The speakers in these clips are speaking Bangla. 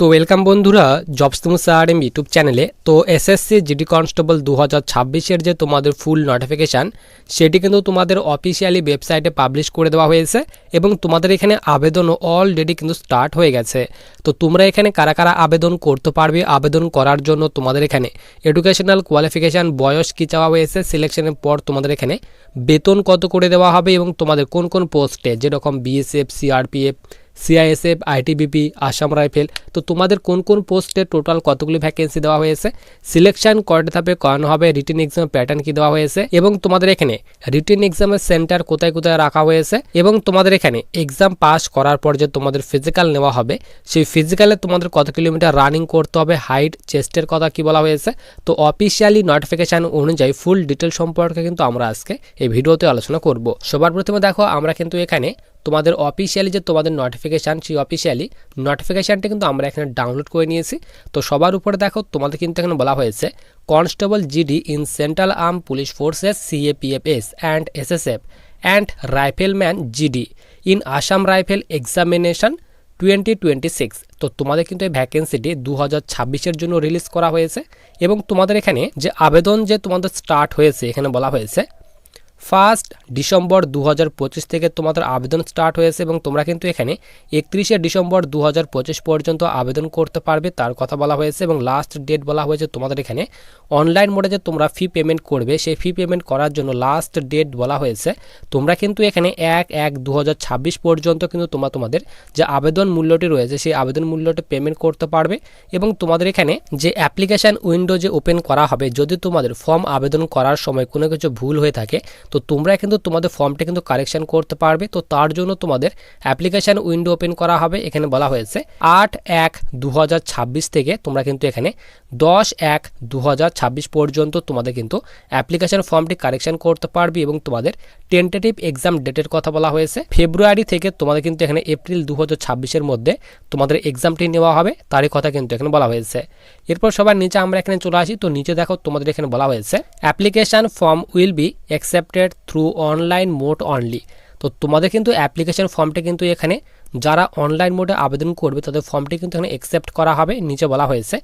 তো ওয়েলকাম বন্ধুরা জবস স্যার ইউটিউব চ্যানেলে। তো এসএসসি জিডি কনস্টেবল 2026-এর যে তোমাদের ফুল নোটিফিকেশান সেটি কিন্তু তোমাদের অফিসিয়ালি ওয়েবসাইটে পাবলিশ করে দেওয়া হয়েছে এবং তোমাদের এখানে আবেদনও অলরেডি কিন্তু স্টার্ট হয়ে গেছে। তো তোমরা এখানে কারা কারা আবেদন করতে পারবে, আবেদন করার জন্য তোমাদের এখানে এডুকেশনাল কোয়ালিফিকেশান, বয়স কী চাওয়া হয়েছে, সিলেকশনের পর তোমাদের এখানে বেতন কত করে দেওয়া হবে এবং তোমাদের কোন কোন পোস্টে যেরকম BSF, CRPF, CISF, ITBP, Assam rifle, তো তোমাদের কোন কোন পোস্টে টোটাল কতগুলি ভ্যাকেন্সি দেওয়া হয়েছে, সিলেকশন কয়টা ধাপে করানো হবে, রিটেন এক্সাম প্যাটার্ন কি দেওয়া হয়েছে এবং তোমাদের এখানে রিটেন এক্সামের সেন্টার কোথায় কোথায় রাখা হয়েছে এবং তোমাদের এখানে এক্সাম পাস করার পর যে তোমাদের ফিজিক্যাল নেওয়া হবে সেই ফিজিক্যালে তোমাদের কত কিলোমিটার রানিং করতে হবে, হাইট, চেস্টের কথা কি বলা হয়েছে। তো অফিসিয়ালি নোটিফিকেশান অনুযায়ী ফুল ডিটেল সম্পর্কে কিন্তু আমরা আজকে এই ভিডিওতে আলোচনা করব। সবার প্রথমে দেখো আমরা কিন্তু এখানে তোমাদের অফিসিয়ালি যে তোমাদের নোটিফিকেশান সেই অফিসিয়ালি নোটিফিকেশানটা কিন্তু আমরা এখানে ডাউনলোড করে নিয়েছি। তো সবার উপরে দেখো তোমাদের কিন্তু এখানে বলা হয়েছে constable GD in central arm police forces CAPFs and SSF and rifleman GD in Assam rifle examination 2026। তো তোমাদের কিন্তু এই ভ্যাকেন্সিটি 2026-এর জন্য রিলিজ করা হয়েছে এবং তোমাদের এখানে যে আবেদন যে তোমাদের স্টার্ট হয়েছে এখানে বলা হয়েছে 1 ডিসেম্বর 2025 থেকে তোমাদের আবেদন স্টার্ট হয়েছে এবং তোমরা কিন্তু এখানে 31 ডিসেম্বর 2025 পর্যন্ত আবেদন করতে পারবে তার কথা বলা হয়েছে এবং লাস্ট ডেট বলা হয়েছে তোমাদের এখানে অনলাইন মোডে যে তোমরা ফি পেমেন্ট করবে সেই ফি পেমেন্ট করার জন্য লাস্ট ডেট বলা হয়েছে। তোমরা কিন্তু এখানে 1/1/2026 পর্যন্ত কিন্তু তোমাদের যে আবেদন মূল্যটি রয়েছে সেই আবেদন মূল্যটি পেমেন্ট করতে পারবে এবং তোমাদের এখানে যে অ্যাপ্লিকেশান উইন্ডো যে ওপেন করা হবে যদি তোমাদের ফর্ম আবেদন করার সময় কোনো কিছু ভুল হয়ে থাকে তো তোমরা কিন্তু তোমাদের ফর্মটা কিন্তু কারেকশন করতে পারবে। তো তার জন্য তোমাদের অ্যাপ্লিকেশান উইন্ডো ওপেন করা হবে। এখানে বলা হয়েছে 8/1/2026 থেকে তোমরা কিন্তু এখানে 10/1/2026 পর্যন্ত তোমাদের কিন্তু অ্যাপ্লিকেশান ফর্মটি কারেকশন করতে পারবে এবং তোমাদের টেন্টেটিভ এক্সাম ডেটের কথা বলা হয়েছে ফেব্রুয়ারি থেকে তোমাদের কিন্তু এখানে এপ্রিল 2026-এর মধ্যে তোমাদের এক্সামটি নেওয়া হবে তারই কথা কিন্তু এখানে বলা হয়েছে। এরপর সবার নিচে আমরা এখানে চলে আসি। তো নিচে দেখো তোমাদের এখানে বলা হয়েছে application form will be accepted through online mode only. তো তোমাদের কিন্তু অ্যাপ্লিকেশন ফর্মটা কিন্তু এখানে যারা অনলাইন মোডে আবেদন করবে তাদের ফর্মটি কিন্তু এখানে অ্যাকসেপ্ট করা হবে। নিচে বলা হয়েছে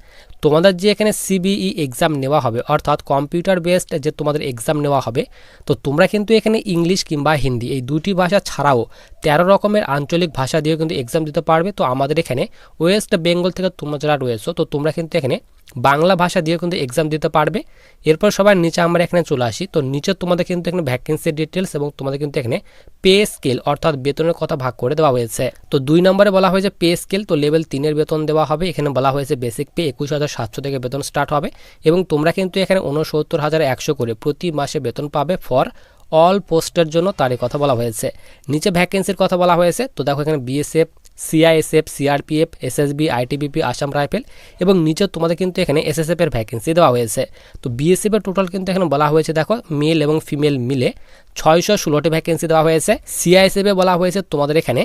তোমাদের যে এখানে সিবিই এক্সাম নেওয়া হবে অর্থাৎ কম্পিউটার বেসড যে তোমাদের এক্সাম নেওয়া হবে তো তোমরা কিন্তু এখানে ইংলিশ কিংবা হিন্দি এই দুটি ভাষা ছাড়াও 13 রকমের আঞ্চলিক ভাষা দিয়েও কিন্তু এক্সাম দিতে পারবে। তো আমাদের এখানে ওয়েস্ট বেঙ্গল থেকে তোমরা যারা রয়েছো তো তোমরা কিন্তু এখানে বাংলা ভাষা দিয়ে কিন্তু এক্সাম দিতে পারবে। এরপর সবার নিচে আমরা এখানে চলে আসি। তো নিচে তোমাদের কিন্তু এখানে ভ্যাকেন্সি ডিটেলস এবং তোমাদের কিন্তু এখানে পে স্কেল অর্থাৎ বেতনের কথা ভাগ করে দেওয়া হয়েছে। তো 2 নম্বরে বলা হয়েছে পে স্কেল। তো লেভেল 3-এর বেতন দেওয়া হবে। এখানে বলা হয়েছে বেসিক পে 21,700 থেকে বেতন স্টার্ট হবে এবং তোমরা কিন্তু এখানে 69,100 করে প্রতি মাসে বেতন পাবে ফর অল পোস্টের জন্য তারই কথা বলা হয়েছে। নিচে ভ্যাকেন্সির কথা বলা হয়েছে। তো দেখো এখানে BSF, CISF, CRPF, SSB, ITBP, Assam rifle এবং নিচে তোমাদের কিন্তু এখানে এসএসএফ এর ভ্যাকেন্সি দেওয়া হয়েছে। তো বিএসএফ এর টোটাল কিন্তু এখানে বলা হয়েছে দেখো মেল এবং ফিমেল মিলে 616টি ভ্যাকেন্সি দেওয়া হয়েছে। সিআইএসএফ এ বলা হয়েছে তোমাদের এখানে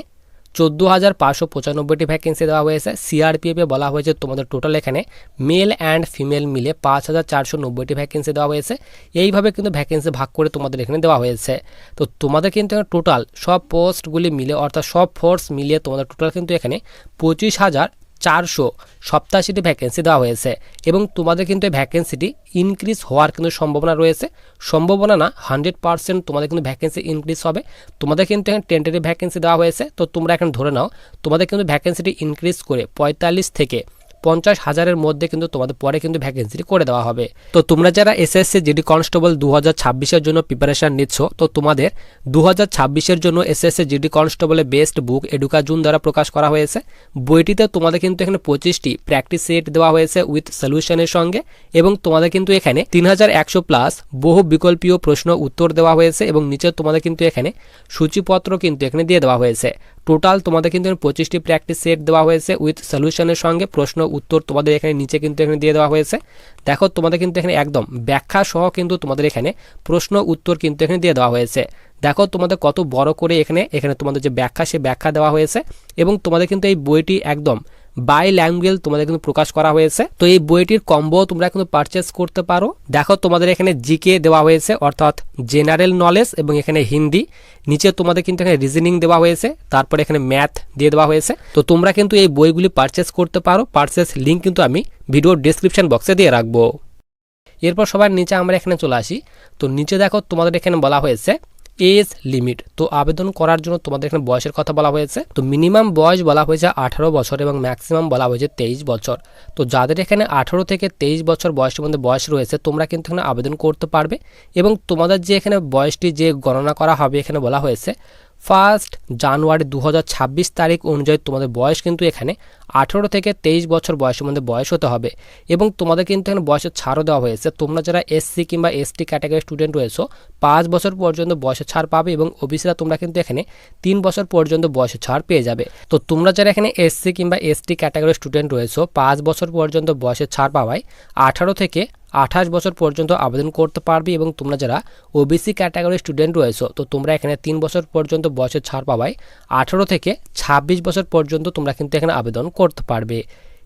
14,595টি ভ্যাকেন্সি দেওয়া হয়েছে। সিআরপিএফে বলা হয়েছে তোমাদের টোটাল এখানে মেল অ্যান্ড ফিমেল মিলে 5,490টি ভ্যাকেন্সি দেওয়া হয়েছে। এইভাবে কিন্তু ভ্যাকেন্সি ভাগ করে তোমাদের এখানে দেওয়া হয়েছে। তো তোমাদের কিন্তু টোটাল সব পোস্টগুলি মিলে অর্থাৎ সব ফোর্স মিলিয়ে তোমাদের টোটাল কিন্তু এখানে 25,487টি ভ্যাকেন্সি দেওয়া হয়েছে এবং তোমাদের কিন্তু এই ভ্যাকেন্সিটি ইনক্রিজ হওয়ার কিন্তু সম্ভাবনা রয়েছে। সম্ভাবনা না 100% তোমাদের কিন্তু ভ্যাকেন্সি ইনক্রিজ হবে। তোমাদের কিন্তু এখানে টেন্টেটিভ ভ্যাকেন্সি দেওয়া হয়েছে। তো তোমরা এখন ধরে নাও তোমাদের কিন্তু ভ্যাকেন্সিটি ইনক্রিজ করে 45 থেকে 50,000-এর মধ্যে কিন্তু তোমাদের পরে কিন্তু ভ্যাকেন্সিটি করে দেওয়া হবে। তো তোমরা যারা এসএসসি জিডি কনস্টেবল 2026-এর জন্য প্রিপারেশন নিচ্ছ তো তোমাদের 2026-এর জন্য এসএসসি জিডি কনস্টেবলের বেস্ট বুক এডুকাজুন দ্বারা প্রকাশ করা হয়েছে। বইটিতে তোমাদের কিন্তু এখানে 25টি প্র্যাকটিস সেট দেওয়া হয়েছে উইথ সলিউশনের সঙ্গে এবং তোমাদের কিন্তু এখানে 3100 প্লাস বহু বিকল্পীয় প্রশ্ন উত্তর দেওয়া হয়েছে এবং নিচে তোমাদের কিন্তু এখানে সূচিপত্র কিন্তু এখানে দিয়ে দেওয়া হয়েছে। টোটাল তোমাদের কিন্তু 25টি প্র্যাকটিস সেট দেওয়া হয়েছে উইথ সলিউশনের সঙ্গে প্রশ্ন উত্তর তোমাদের এখানে নিচে কিন্তু এখানে দিয়ে দেওয়া হয়েছে। দেখো তোমাদের কিন্তু এখানে একদম ব্যাখ্যা সহ কিন্তু তোমাদের এখানে প্রশ্ন উত্তর কিন্তু এখানে দিয়ে দেওয়া হয়েছে। দেখো তোমাদের কত বড় করে এখানে তোমাদের যে ব্যাখ্যা সে ব্যাখ্যা দেওয়া হয়েছে এবং তোমাদের কিন্তু এই বইটি একদম বাই ল্যাঙ্গুয়েজ তোমাদের কিন্তু প্রকাশ করা হয়েছে। তো এই বইটির কম্বো তোমরা কিন্তু পারচেস করতে পারো। দেখো তোমাদের এখানে জিকে দেওয়া হয়েছে অর্থাৎ জেনারেল নলেজ এবং এখানে হিন্দি, নিচে তোমাদের কিন্তু এখানে রিজনিং দেওয়া হয়েছে, তারপরে এখানে ম্যাথ দিয়ে দেওয়া হয়েছে। তো তোমরা কিন্তু এই বইগুলি পারচেস করতে পারো, পারচেস লিঙ্ক কিন্তু আমি ভিডিওর ডেসক্রিপশন বক্সে দিয়ে রাখবো। এরপর সবার নিচে আমরা এখানে চলে আসি। তো নিচে দেখো তোমাদের এখানে বলা হয়েছে এজ লিমিট। তো আবেদন করার জন্য তোমাদের এখানে বয়সের কথা বলা হয়েছে। তো মিনিমাম বয়স বলা হয়েছে 18 বছর এবং ম্যাক্সিমাম বলা হয়েছে 23 বছর। তো যাদের এখানে 18 থেকে 23 বছর বয়সের মধ্যে বয়স রয়েছে তোমরা কিন্তু এখানে আবেদন করতে পারবে। এবং তোমাদের যে এখানে বয়সটি যে গণনা করা হবে এখানে বলা হয়েছে 1 জানুয়ারি 2026 তারিখ অনুযায়ী তোমাদের বয়স কিন্তু এখানে 18 থেকে 23 বছর বয়সের মধ্যে বয়স হতে হবে। এবং তোমাদের কিন্তু এখানে বয়সের ছাড়ও দেওয়া হয়েছে। তোমরা যারা এসসি কিংবা এসটি ক্যাটাগরি স্টুডেন্ট রয়েছো 5 বছর পর্যন্ত বয়সের ছাড় পাবে এবং ওবিসিরা তোমরা কিন্তু এখানে 3 বছর পর্যন্ত বয়সের ছাড় পেয়ে যাবে। তো তোমরা যারা এখানে এসসি কিংবা এসটি ক্যাটাগরি স্টুডেন্ট রয়েছো 5 বছর পর্যন্ত বয়সের ছাড় পাওয়ায় 18 থেকে 28 বছর পর্যন্ত আবেদন করতে পারবে। এবং তোমরা যারা ওবিসি ক্যাটাগরি স্টুডেন্ট রয়েছো তো তোমরা এখানে 3 বছর পর্যন্ত বয়সের ছাড় পাওয়ায় 18 থেকে 26 বছর পর্যন্ত তোমরা কিন্তু এখানে আবেদন করতে পারবে।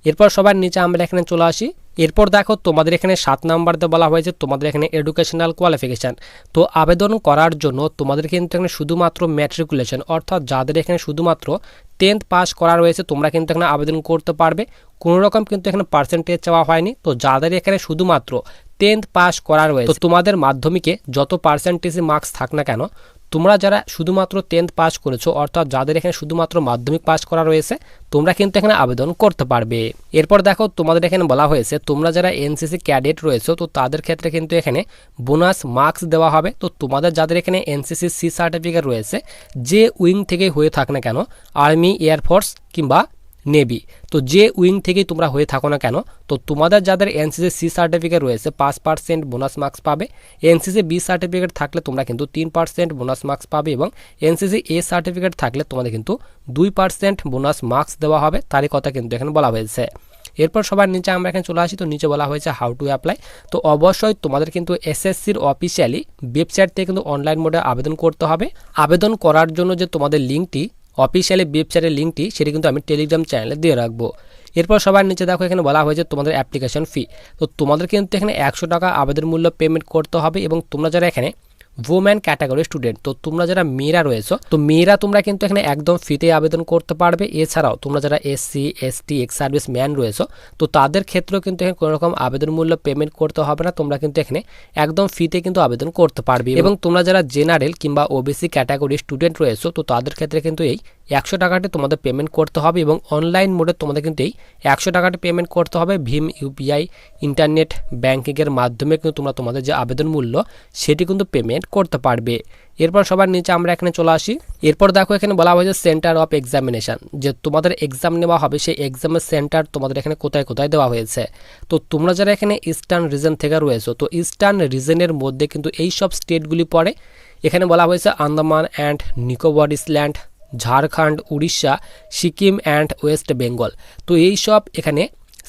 এরপর সবার নিচে আমরা এখানে চলে আসি। এরপর দেখো তোমাদের এখানে 7 নাম্বারতে বলা হয়েছে তোমাদের এখানে এডুকেশনাল কোয়ালিফিকেশান। তো আবেদন করার জন্য তোমাদের কিন্তু এখানে শুধুমাত্র ম্যাট্রিকুলেশন অর্থাৎ যাদের এখানে শুধুমাত্র 10th পাস করা রয়েছে তোমরা কিন্তু এখানে আবেদন করতে পারবে। কোনো রকম কিন্তু এখানে পার্সেন্টেজ চাওয়া হয়নি। তো যাদের এখানে শুধুমাত্র 10th পাস করা রয়েছে তো তোমাদের মাধ্যমিকে যত পার্সেন্টেজে মার্কস থাক না কেন, তোমরা যারা শুধুমাত্র 10th পাস করেছো অর্থাৎ যাদের এখানে শুধুমাত্র মাধ্যমিক পাস করা রয়েছে তোমরা কিন্তু এখানে আবেদন করতে পারবে। এরপর দেখো তোমাদের এখানে বলা হয়েছে তোমরা যারা এনসিসি ক্যাডেট রয়েছে তো তাদের ক্ষেত্রে কিন্তু এখানে বোনাস মার্কস দেওয়া হবে। তো তোমাদের যাদের এখানে এনসিসি সি সার্টিফিকেট রয়েছে যে উইং থেকে হয়ে থাক না কেন, আর্মি, এয়ারফোর্স কিংবা নেভি, তো যে উইং থেকেই তোমরা হয়ে থাকো না কেন, তো তোমাদের যাদের এনসিসি সি সার্টিফিকেট রয়েছে 5% বোনাস মার্কস পাবে। এনসিসি বি সার্টিফিকেট থাকলে তোমরা কিন্তু 3% বোনাস মার্কস পাবে এবং এনসিসি এ সার্টিফিকেট থাকলে তোমাদের কিন্তু 2% বোনাস মার্কস দেওয়া হবে, তারই কথা কিন্তু এখানে বলা হয়েছে। এরপর সবার নিচে আমরা এখানে চলে আসি। তো নিচে বলা হয়েছে হাউ টু অ্যাপ্লাই। তো অবশ্যই তোমাদের কিন্তু এসএসসির অফিসিয়ালি ওয়েবসাইট থেকে কিন্তু অনলাইন মোডে আবেদন করতে হবে। আবেদন করার জন্য যে তোমাদের লিঙ্কটি অফিসিয়ালি ওয়েবসাইটের লিঙ্কটি সেটি কিন্তু আমি টেলিগ্রাম চ্যানেলে দিয়ে রাখবো। এরপর সবার নিচে দেখো এখানে বলা হয়েছে তোমাদের অ্যাপ্লিকেশন ফি। তো তোমাদের কিন্তু এখানে 100 টাকা আবেদন মূল্য পেমেন্ট করতে হবে। এবং তোমরা যারা এখানে ওম্যান ক্যাটাগরি স্টুডেন্ট তো তোমরা যারা মেয়েরা রয়েছে তো মেয়েরা তোমরা কিন্তু এখানে একদম ফ্রিতে আবেদন করতে পারবে। এছাড়াও তোমরা যারা SC ST x service man রয়েছে তো তাদের ক্ষেত্রেও কিন্তু এখানে কোনো রকম আবেদন মূল্য পেমেন্ট করতে হবে না, তোমরা কিন্তু এখানে একদম ফ্রিতে কিন্তু আবেদন করতে পারবে। এবং তোমরা যারা জেনারেল কিংবা ওবিসি ক্যাটাগরি স্টুডেন্ট রয়েছে তো তাদের ক্ষেত্রে কিন্তু এই 100 টাকাটি তোমাদের পেমেন্ট করতে হবে এবং অনলাইন মোডে তোমাদের কিন্তু এই 100 টাকাটি পেমেন্ট করতে হবে। ভীম ইউপিআই ইন্টারনেট ব্যাঙ্কিংয়ের মাধ্যমে কিন্তু তোমরা তোমাদের যে আবেদন মূল্য সেটি কিন্তু পেমেন্ট করতে পারবে। এরপর সবার নিচে আমরা এখানে চলে আসি। এরপর দেখো এখানে বলা হয়েছে সেন্টার অফ এক্সামিনেশান, যে তোমাদের এক্সাম নেওয়া হবে সেই এক্সামের সেন্টার তোমাদের এখানে কোথায় কোথায় দেওয়া হয়েছে। তো তোমরা যারা এখানে ইস্টার্ন রিজন থেকে রয়েছো তো ইস্টার্ন রিজনের মধ্যে কিন্তু এই সব স্টেটগুলি পড়ে। এখানে বলা হয়েছে Andaman and Nicobar island, Jharkhand, Orissa, Sikkim and West Bengal. তো এই সব এখানে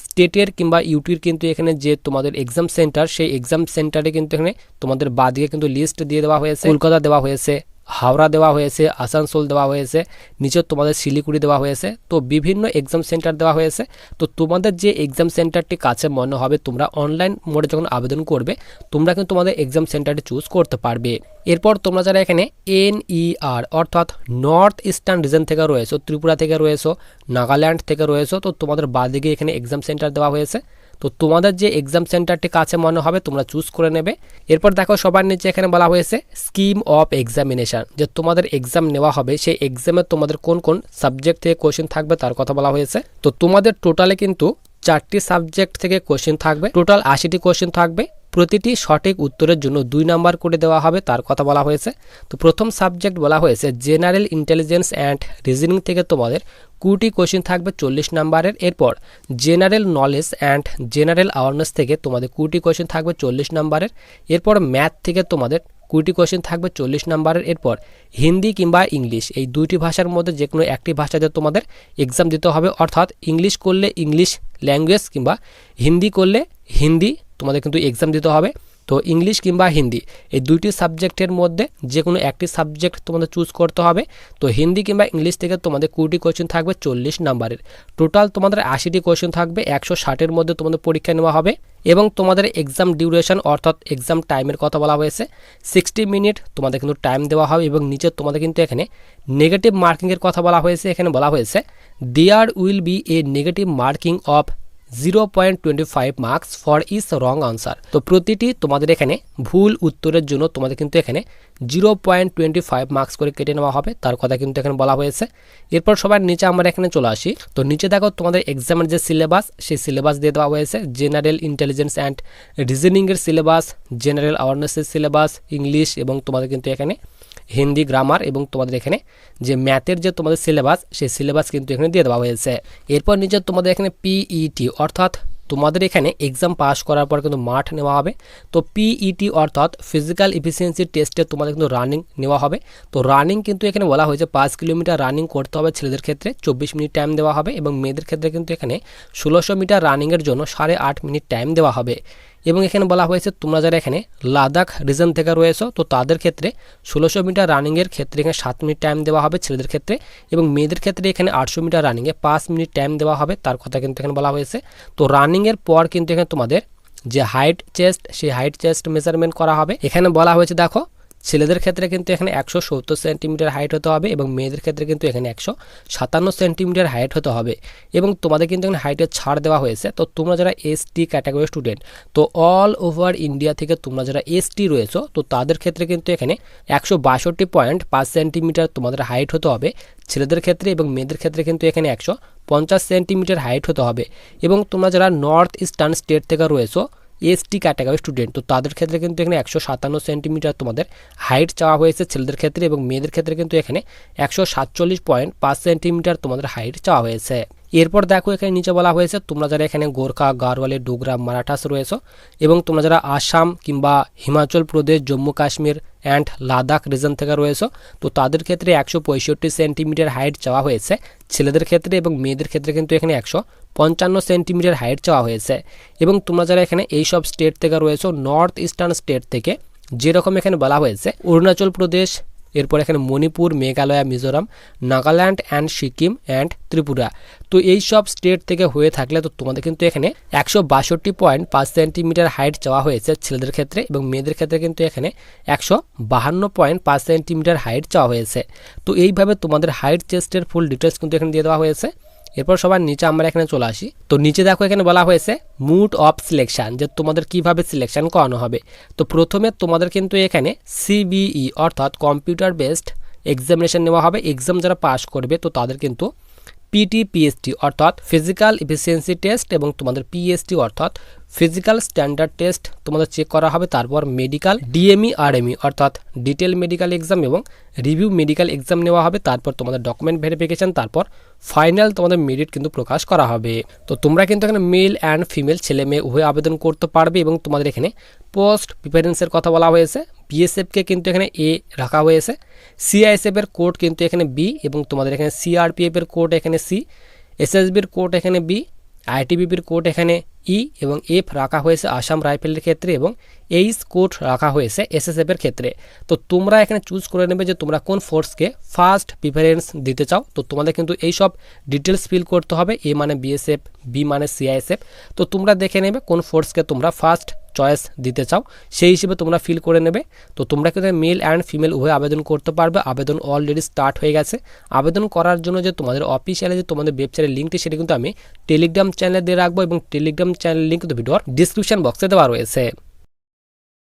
স্টেটের কিংবা ইউটির কিন্তু এখানে যে তোমাদের এক্সাম সেন্টার সেই এক্সাম সেন্টারে কিন্তু এখানে তোমাদের বাদিকে কিন্তু লিস্ট দিয়ে দেওয়া হয়েছে। কলকাতা দেওয়া হয়েছে, হাওড়া দেওয়া হয়েছে, আসানসোল দেওয়া হয়েছে, নিচে তোমাদের শিলিগুড়ি দেওয়া হয়েছে। তো বিভিন্ন এক্সাম সেন্টার দেওয়া হয়েছে। তো তোমাদের যে এক্সাম সেন্টারটি কাছে মনে হবে তোমরা অনলাইন মোডে যখন আবেদন করবে তোমরা কিন্তু তোমাদের এক্সাম সেন্টারটি চুজ করতে পারবে। এরপর তোমরা যারা এখানে NER অর্থাৎ নর্থ ইস্টার্ন রিজন থেকে রয়েছো, ত্রিপুরা থেকে রয়েছো, নাগাল্যান্ড থেকে রয়েছো তো তোমাদের বাদিকে এখানে এক্সাম সেন্টার দেওয়া হয়েছে। তো তোমাদের যে এক্সাম সেন্টারটি কাছে মনে হবে তোমরা চুজ করে নেবে। এরপর দেখো সবার নিচে এখানে বলা হয়েছে স্কিম অফ এক্সামিনেশান, যে তোমাদের এক্সাম নেওয়া হবে সেই এক্সামে তোমাদের কোন কোন সাবজেক্ট থেকে কোশ্চেন থাকবে তার কথা বলা হয়েছে। তো তোমাদের টোটালে কিন্তু 4টি সাবজেক্ট থেকে কোশ্চেন থাকবে, টোটাল 80টি কোশ্চেন থাকবে। প্রতিটি সঠিক উত্তরের জন্য 2 নাম্বার করে দেওয়া হবে তার কথা বলা হয়েছে। তো প্রথম সাবজেক্ট বলা হয়েছে জেনারেল ইন্টেলিজেন্স অ্যান্ড রিজনিং থেকে তোমাদের 20টি কোশ্চেন থাকবে 40 নাম্বারের। এরপর general knowledge and general awareness থেকে তোমাদের 20টি কোশ্চেন থাকবে 40 নাম্বারের। এরপর ম্যাথ থেকে তোমাদের 20টি কোশ্চেন থাকবে 40 নাম্বারের। এরপর হিন্দি কিংবা ইংলিশ এই 2টি ভাষার মধ্যে যে কোনো একটি ভাষাতে তোমাদের এক্সাম দিতে হবে, অর্থাৎ ইংলিশ করলে ইংলিশ ল্যাঙ্গুয়েজ কিংবা হিন্দি করলে হিন্দি তোমাদের কিন্তু এক্সাম দিতে হবে। তো তো ইংলিশ কিংবা হিন্দি এই দুইটি সাবজেক্টের মধ্যে যে কোনো একটি সাবজেক্ট তোমাদের চুজ করতে হবে। তো হিন্দি কিংবা ইংলিশ থেকে তোমাদের 20টি কোয়েশ্চেন থাকবে 40 নাম্বারের। টোটাল তোমাদের 80টি কোয়েশ্চেন থাকবে, 160-এর মধ্যে তোমাদের পরীক্ষা নেওয়া হবে। এবং তোমাদের এক্সাম ডিউরেশন অর্থাৎ এক্সাম টাইমের কথা বলা হয়েছে 60 মিনিট তোমাদের কিন্তু টাইম দেওয়া হবে। এবং নিচে তোমাদের কিন্তু এখানে নেগেটিভ মার্কিংয়ের কথা বলা হয়েছে। এখানে বলা হয়েছে there will be a negative marking of 0.25 marks for each wrong answer. তো প্রতিটি তোমাদের এখানে ভুল উত্তরের জন্য তোমাদের কিন্তু এখানে 0.25 মার্কস করে কেটে নেওয়া হবে, তার কথা কিন্তু এখানে বলা হয়েছে। এরপর সবার নিচে আমরা এখানে চলে আসি। তো নিচে দেখো তোমাদের এক্সামের যে সিলেবাস, সেই সিলেবাস দিয়ে দেওয়া হয়েছে। জেনারেল ইন্টেলিজেন্স অ্যান্ড রিজনিংয়ের সিলেবাস, জেনারেল অ্যাওয়ারনেসের সিলেবাস, ইংলিশ এবং তোমাদের কিন্তু এখানে হিন্দি গ্রামার এবং তোমাদের এখানে যে ম্যাথের যে তোমাদের সিলেবাস, সেই সিলেবাস কিন্তু এখানে দিয়ে দেওয়া হয়েছে। এরপর নিচে তোমাদের এখানে পিইটি অর্থাৎ তোমাদের এখানে এক্সাম পাস করার পর কিন্তু মাঠ নেওয়া হবে। তো পিইটি অর্থাৎ ফিজিক্যাল এফিসিয়েন্সি টেস্টে তোমাদের কিন্তু রানিং নেওয়া হবে। তো রানিং কিন্তু এখানে বলা হয়েছে 5 কিলোমিটার রানিং করতে হবে ছেলেদের ক্ষেত্রে, 24 মিনিট টাইম দেওয়া হবে। এবং মেয়েদের ক্ষেত্রে কিন্তু এখানে 1600 মিটার রানিংয়ের জন্য 8.5 মিনিট টাইম দেওয়া হবে। এবং এখানে বলা হয়েছে তোমরা যারা এখানে লাদাখ রিজন থেকে রয়েছো, তো তাদের ক্ষেত্রে 1600 মিটার রানিংয়ের ক্ষেত্রে এখানে 7 মিনিট টাইম দেওয়া হবে ছেলেদের ক্ষেত্রে। এবং মেয়েদের ক্ষেত্রে এখানে 800 মিটার রানিংয়ে 5 মিনিট টাইম দেওয়া হবে, তার কথা কিন্তু এখানে বলা হয়েছে। তো রানিংয়ের পর কিন্তু এখানে তোমাদের যে হাইট চেস্ট, সেই হাইট চেস্ট মেজারমেন্ট করা হবে। এখানে বলা হয়েছে দেখো ছেলেদের ক্ষেত্রে কিন্তু এখানে 170 সেন্টিমিটার হাইট হতে হবে এবং মেয়েদের ক্ষেত্রে কিন্তু এখানে 157 সেন্টিমিটার হাইট হতে হবে। এবং তোমাদের কিন্তু এখানে হাইটের ছাড় দেওয়া হয়েছে। তো তোমরা যারা এসটি ক্যাটাগরি স্টুডেন্ট, তো অল ওভার ইন্ডিয়া থেকে তোমরা যারা এসটি রয়েছো, তো তাদের ক্ষেত্রে কিন্তু এখানে 162.5 সেন্টিমিটার তোমাদের হাইট হতে হবে ছেলেদের ক্ষেত্রে। এবং মেয়েদের ক্ষেত্রে কিন্তু এখানে 150 সেন্টিমিটার হাইট হতে হবে। এবং তোমরা যারা নর্থ ইস্টার্ন স্টেট থেকে রয়েছো এসটি ক্যাটাগরি স্টুডেন্ট, তো তাদের ক্ষেত্রে কিন্তু এখানে 157 সেন্টিমিটার তোমাদের হাইট চাওয়া হয়েছে ছেলেদের ক্ষেত্রে। এবং মেয়েদের ক্ষেত্রে কিন্তু এখানে 147.5 সেন্টিমিটার তোমাদের হাইট চাওয়া হয়েছে। এরপর দেখো এখানে নিচে বলা হয়েছে তোমরা যারা এখানে গোর্খা, গাড়োয়ালি, ডোগরা, মারাঠাস রয়েছো এবং তোমরা যারা আসাম কিংবা হিমাচল প্রদেশ, জম্মু কাশ্মীর অ্যান্ড লাদাখ রিজন থেকে রয়েছো, তো তাদের ক্ষেত্রে 165 সেন্টিমিটার হাইট চাওয়া হয়েছে ছেলেদের ক্ষেত্রে। এবং মেয়েদের ক্ষেত্রে কিন্তু এখানে 155 সেন্টিমিটার হাইট চাওয়া হয়েছে। এবং তোমরা যারা এখানে এইসব স্টেট থেকে রয়েছো নর্থ ইস্টার্ন স্টেট থেকে, যেরকম এখানে বলা হয়েছে অরুণাচল প্রদেশ, এরপর এখানে মণিপুর, মেঘালয়, মিজোরাম, নাগাল্যান্ড অ্যান্ড সিকিম অ্যান্ড ত্রিপুরা, তো এই সব স্টেট থেকে হয়ে থাকলে তো তোমাদের কিন্তু এখানে 162.5 সেন্টিমিটার হাইট চাওয়া হয়েছে ছেলেদের ক্ষেত্রে। এবং মেয়েদের ক্ষেত্রে কিন্তু এখানে 152.5 সেন্টিমিটার হাইট চাওয়া হয়েছে। তো এইভাবে তোমাদের হাইট চেস্টের ফুল ডিটেলস কিন্তু এখানে দিয়ে দেওয়া হয়েছে। এরপর সবার নিচে আমরা এখানে চলে আসি। তো নিচে দেখো এখানে বলা হয়েছে মুড অফ সিলেকশন, যে তোমাদের কিভাবে সিলেকশন করানো হবে। তো প্রথমে তোমাদের কিন্তু এখানে সিবিই অর্থাৎ কম্পিউটার বেসড এক্সামিনেশন নেওয়া হবে। এক্সাম যারা পাস করবে তো তাদের কিন্তু পিটি পিএসটি অর্থাৎ ফিজিক্যাল এফিসিয়েন্সি টেস্ট এবং তোমাদের পিএসটি অর্থাৎ ফিজিক্যাল স্ট্যান্ডার্ড টেস্ট তোমাদের চেক করা হবে। তারপর মেডিকেল ডিএমই আরএমই অর্থাৎ ডিটেল মেডিকেল এক্সাম এবং রিভিউ মেডিকেল এক্সাম নেওয়া হবে। তারপর তোমাদের ডকুমেন্ট ভেরিফিকেশন, তারপর ফাইনাল তোমাদের মেরিট কিন্তু প্রকাশ করা হবে। তো তোমরা কিন্তু এখানে মেল অ্যান্ড ফিমেল ছেলে মেয়ে উভয় আবেদন করতে পারবে। এবং তোমাদের এখানে পোস্ট প্রিফারেন্সের কথা বলা হয়েছে। বিএসএফকে কিন্তু এখানে এ রাখা হয়েছে, সিআইএসএফ এর কোড কিন্তু এখানে বি, এবং তোমাদের এখানে সিআরপিএফ এর কোড এখানে সি, এসএসবির কোড এখানে বি, আইটিবিপির কোড এখানে ই এবং এফ রাখা হয়েছে আসাম রাইফেলের ক্ষেত্রে, এবং এইচ কোড রাখা হয়েছে এসএসএফ এর ক্ষেত্রে। তো তোমরা এখানে চুজ করে নেবে যে তোমরা কোন ফোর্সকে ফার্স্ট প্রিফারেন্স দিতে চাও। তো তোমাদের কিন্তু এই সব ডিটেলস ফিল করতে হবে, এ মানে বিএসএফ, বি মানে সিআইএসএফ। তো তোমরা দেখে নেবে কোন ফোর্সকে তোমরা ফার্স্ট চয়েস দিতে চাও, সেই হিসেবে তোমরা ফিল করে নেবে। তো তোমরা কিন্তু মেল অ্যান্ড ফিমেল উভয় আবেদন করতে পারবে। আবেদন অলরেডি স্টার্ট হয়ে গেছে। আবেদন করার জন্য যে তোমাদের অফিসিয়ালি যে তোমাদের ওয়েবসাইটের লিঙ্কটি, সেটা কিন্তু আমি টেলিগ্রাম চ্যানেলে দিয়ে রাখবো এবং টেলিগ্রাম চ্যানেল লিঙ্ক কিন্তু ভিডিওর ডিসক্রিপশন বক্সে দেওয়া রয়েছে।